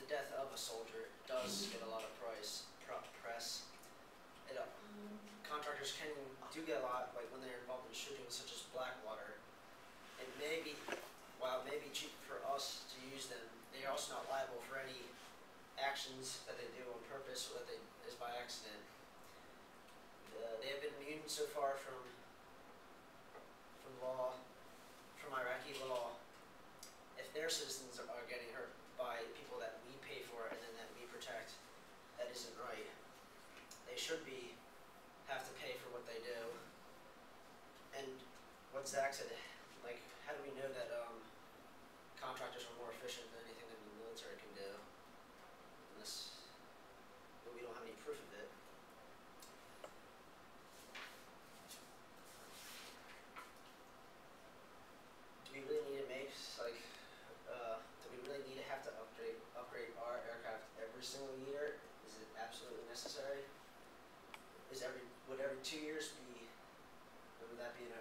death of a soldier does get a lot of press. It, contractors do get a lot, like when they're involved in shootings such as Blackwater. It may be, while it may be cheap for us to use them, they are also not liable for any actions that they do on purpose or that is by accident. They have been immune so far from Iraqi law. If their citizens are getting hurt by people that we pay for and then that we protect, that isn't right. They should have to pay for what they do. And what Zach said, like, how do we know that contractors are more efficient than anything that the military can do? But we don't have any proof of it. Do we really need to do we really need to have to upgrade our aircraft every single year? Is it absolutely necessary? Would every 2 years would that be an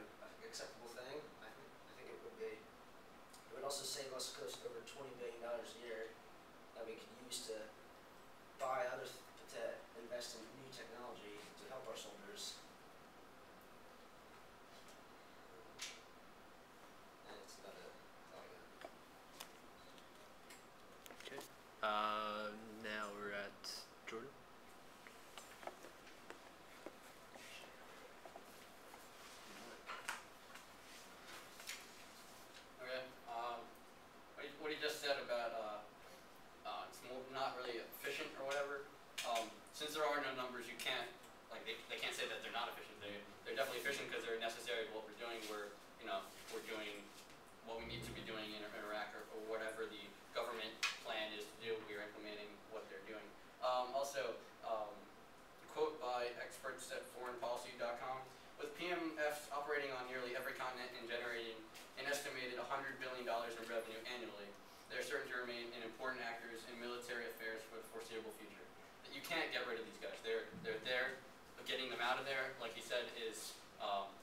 acceptable thing? I think it would be. It would also save us close to over $20 billion a year that we could use to invest in new technology to help our soldiers. And it's about it. Okay. Now we're at Jordan. Okay. What he just said about it's not really efficient or whatever. Since there are no numbers, you can't they can't say that they're not efficient. They're definitely efficient because they're necessary to what we're doing. We're doing what we need to be doing in Iraq or whatever the government plan is to do. We're implementing what they're doing. Also, quote by experts at foreignpolicy.com: with PMFs operating on nearly every continent and generating an estimated $100 billion in revenue annually, they're certain to remain important actors in military affairs for the foreseeable future. You can't get rid of these guys. They're there. Getting them out of there, like he said, is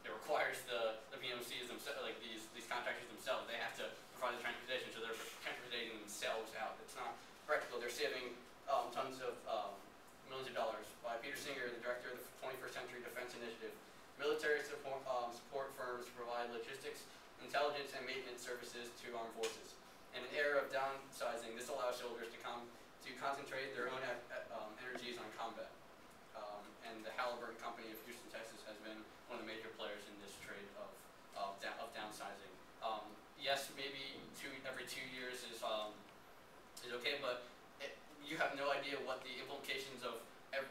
it requires the PMCs themselves, like these contractors themselves. They have to provide the transportation, so they're transporting themselves out. It's not practical. They're saving tons of millions of dollars. By Peter Singer, the director of the 21st Century Defense Initiative, military support firms provide logistics, intelligence, and maintenance services to armed forces. In an era of downsizing, this allows soldiers to concentrate their own energies on combat. And the Halliburton Company of Houston, Texas, has been one of the major players in this trade of downsizing. Yes, maybe every 2 years is okay, but you have no idea what the implications of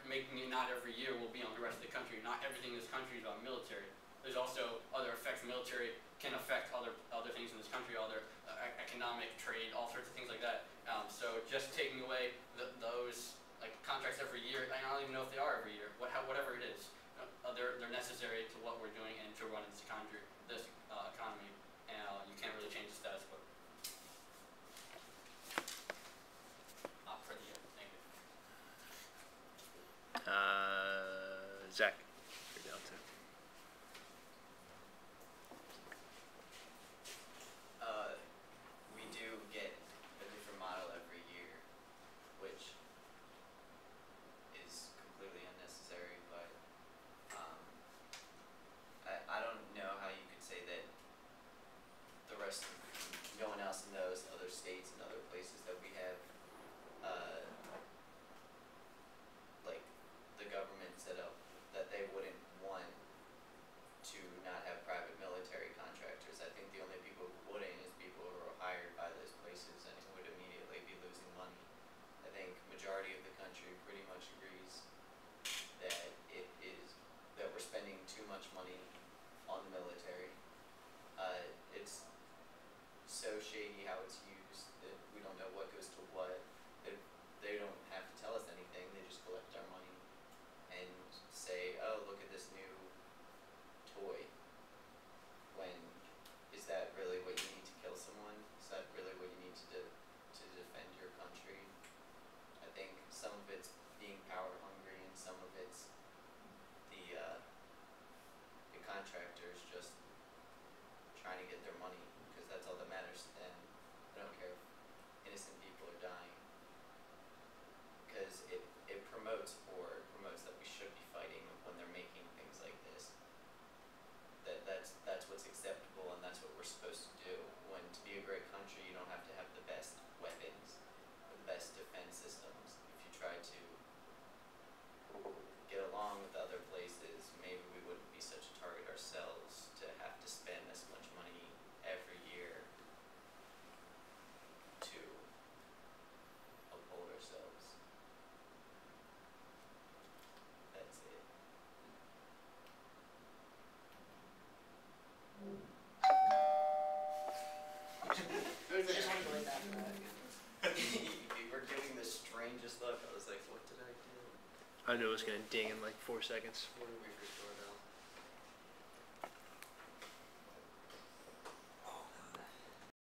making it not every year will be on the rest of the country. Not everything in this country is about military. There's also other effects. Military can affect other things in this country, other economic, trade, all sorts of things like that. So just taking away those contracts every year, I don't even know if they are every year. Whatever it is, they're necessary to what we're doing and to run this economy. And you can't really change the status quo. For the year. Thank you. Zach, you're down too. We do get a different model every year, which is completely unnecessary, but I don't know how you could say that the rest of no one else in those other states and other places that we have the government set up, that they wouldn't want to not have private military contractors. I think the only people who wouldn't is people who are hired by those places and who would immediately be losing money. I think majority of the country pretty much agrees that we're spending too much money on the military. It's so shady how it's used that we don't know what goes to what. They don't have to tell us anything. They just collect our money and say, oh, look at this new toy. When is that really what you need to kill someone? Is that really what you need to defend your country? I think some of it's being power hungry and some of it's the contractors just trying to get their money, because that's all that matters to them. They don't care if innocent people are dying. I knew it was gonna ding in like 4 seconds. Where did we first start?